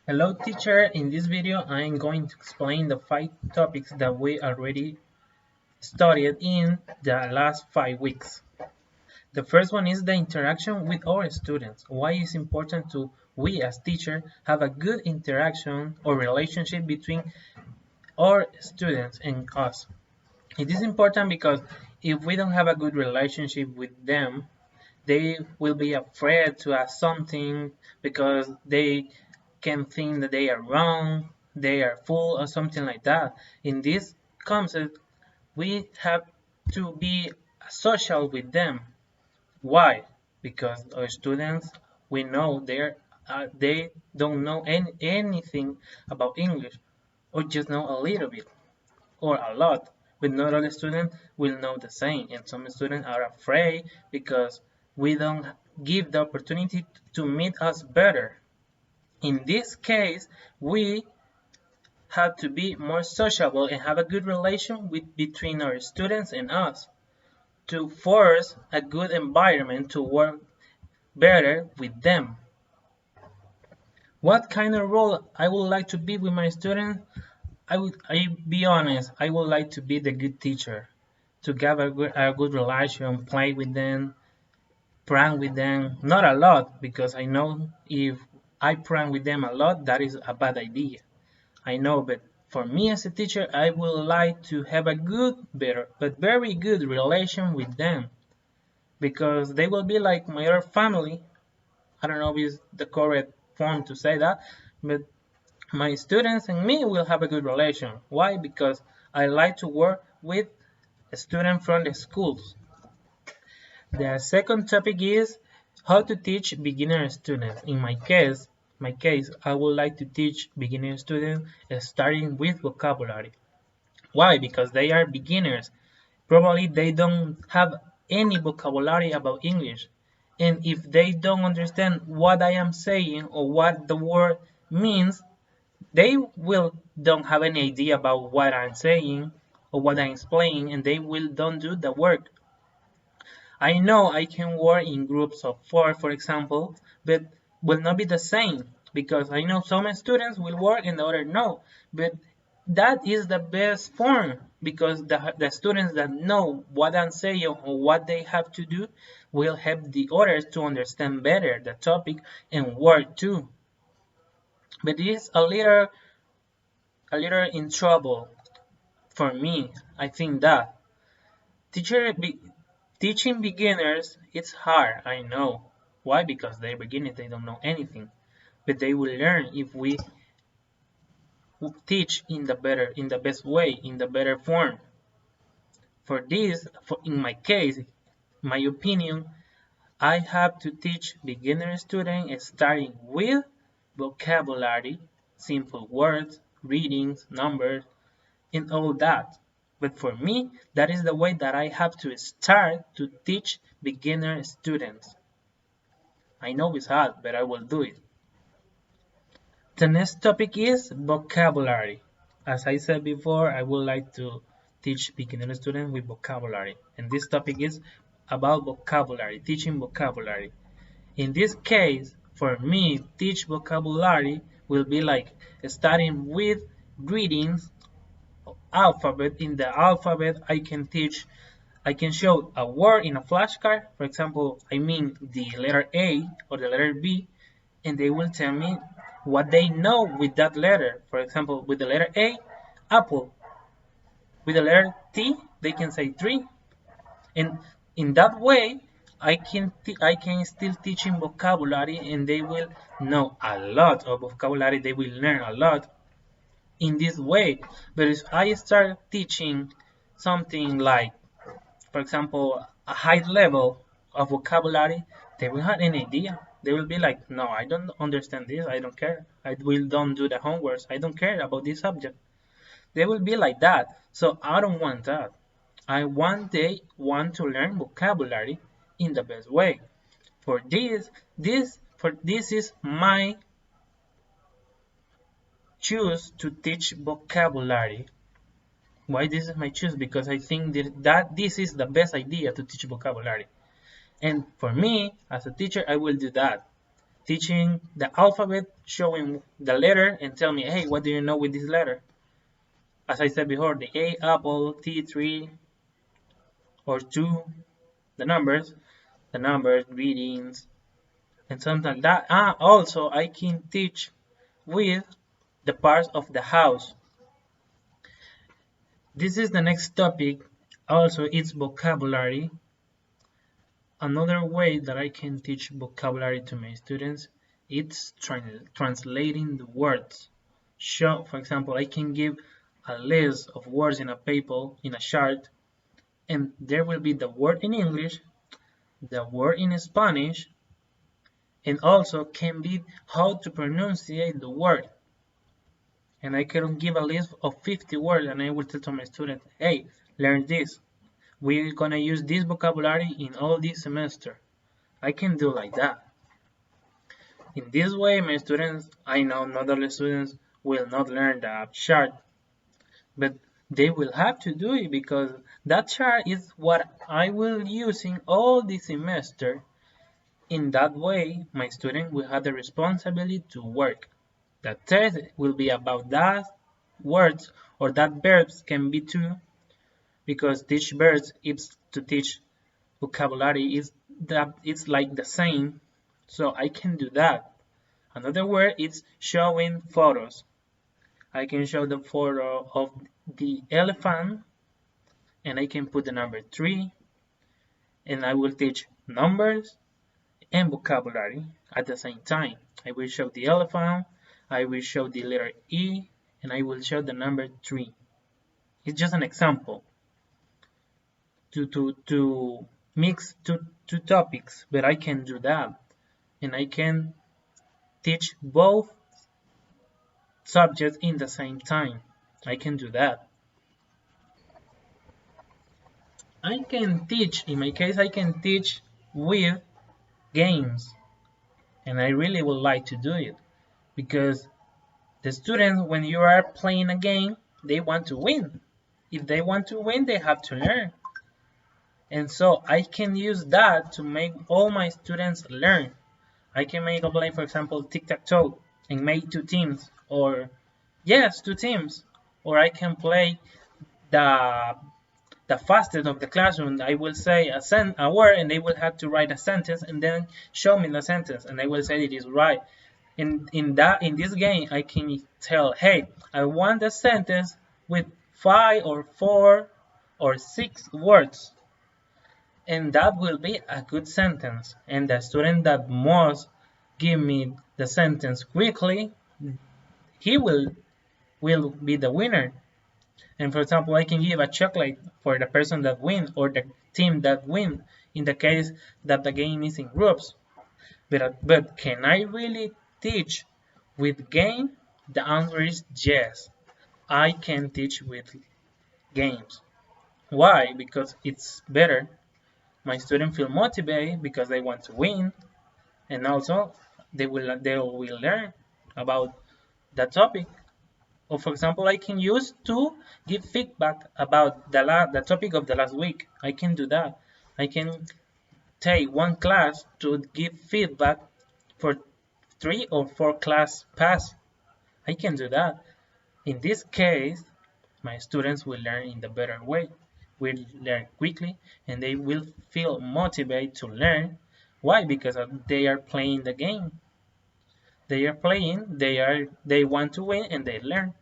Hello teacher, in this video I am going to explain the 5 topics that we already studied in the last 5 weeks. The first one is the interaction with our students. Why is it important to we as teachers have a good interaction or relationship between our students and us. It is important because if we don't have a good relationship with them, they will be afraid to ask something because they can think that they are wrong, they are full, or something like that. In this concept, we have to be social with them. Why? Because our students, we know they don't know anything about English, or just know a little bit or a lot. But not all students will know the same, and some students are afraid because we don't give the opportunity to meet us better. In this case, we have to be more sociable and have a good relation between our students and us to force a good environment to work better with them. What kind of role I would like to be with my students? I be honest, I would like to be the good teacher, to have a good relation, play with them, prank with them. Not a lot, because I know if I prank with them a lot, that is a bad idea. I know, but for me as a teacher, I would like to have a good, better, but very good relation with them because they will be like my other family. I don't know if it's the correct form to say that, but my students and me will have a good relation. Why? Because I like to work with students from the schools. The second topic is how to teach beginner students. In my case, I would like to teach beginner students starting with vocabulary. Why? Because they are beginners. Probably they don't have any vocabulary about English. And if they don't understand what I am saying or what the word means, they will don't have any idea about what I'm saying or what I'm explaining, and they will don't do the work. I know I can work in groups of 4, for example, but will not be the same because I know some students will work and the other no. But that is the best form because the students that know what I'm saying or what they have to do will help the others to understand better the topic and work too. But it is a little in trouble for me. I think that teacher be, teaching beginners it's hard. I know why, because they're beginners, they don't know anything, but they will learn if we teach in the best way, in the better form. For this, in my case, my opinion, I have to teach beginner students starting with vocabulary, simple words, readings, numbers, and all that. But for me, that is the way that I have to start to teach beginner students. I know it's hard, but I will do it. The next topic is vocabulary. As I said before, I would like to teach beginner students with vocabulary. And this topic is about vocabulary, teaching vocabulary. In this case, for me, teach vocabulary will be like starting with greetings, alphabet. In the alphabet, I can show a word in a flashcard. For example, I mean the letter A or the letter B, and they will tell me what they know with that letter. For example, with the letter A, apple. With the letter T, they can say tree. And in that way, I can still teach them vocabulary, and they will know a lot of vocabulary. They will learn a lot in this way. But if I start teaching something like, for example, a high level of vocabulary, they will have an idea. They will be like, no, I don't understand this. I don't care. I will don't do the homework. I don't care about this subject. They will be like that. So I don't want that. I want to learn vocabulary in the best way. For this is my choose to teach vocabulary. Why this is my choice? Because I think that this is the best idea to teach vocabulary. And for me, as a teacher, I will do that. teaching the alphabet, showing the letter, and tell me, hey, what do you know with this letter? As I said before, the A, apple, T, tree, or two, the numbers, greetings, and something like that. Also, I can teach with the parts of the house. This is the next topic. Also, it's vocabulary. Another way that I can teach vocabulary to my students is translating the words. So, for example, I can give a list of words in a paper, in a chart, and there will be the word in English, the word in Spanish, and also can be how to pronunciate the word. And I can give a list of 50 words and I will tell to my students, hey, learn this. We're gonna use this vocabulary in all this semester. I can do like that. In this way, my students, I know not all the students will not learn the chart, but they will have to do it because that chart is what I will use in all the semester. In that way, my student will have the responsibility to work. The test will be about that words or that verbs can be too, because teach verbs is to teach vocabulary is that it's like the same, so I can do that. Another word is showing photos. I can show the photo of the elephant and I can put the number 3 and I will teach numbers and vocabulary at the same time. I will show the elephant, I will show the letter E, and I will show the number 3. It's just an example to mix two topics, but I can do that. And I can teach both subjects in the same time. I can do that. I can teach, in my case, I can teach with games. And I really would like to do it because the students, when you are playing a game, they want to win. If they want to win, they have to learn. And so I can use that to make all my students learn. I can make a play, for example, tic-tac-toe and make 2 teams, or yes, 2 teams. Or I can play the fastest of the classroom. I will say a word and they will have to write a sentence and then show me the sentence and I will say it is right. In this game I can tell, hey, I want the sentence with 5 or 4 or 6 words, and that will be a good sentence, and the student that must give me the sentence quickly, he will be the winner. And for example, I can give a chocolate for the person that wins or the team that wins in the case that the game is in groups. But can I really teach with game? The answer is yes. I can teach with games. Why? Because it's better. My students feel motivated because they want to win, and also they will learn about that topic. Or for example, I can use to give feedback about the topic of the last week. I can do that. I can take one class to give feedback for 3 or 4 class pass. I can do that. In this case, my students will learn in the better way, will learn quickly, and they will feel motivated to learn. Why? Because they are playing the game. They are playing, they want to win, and they learn.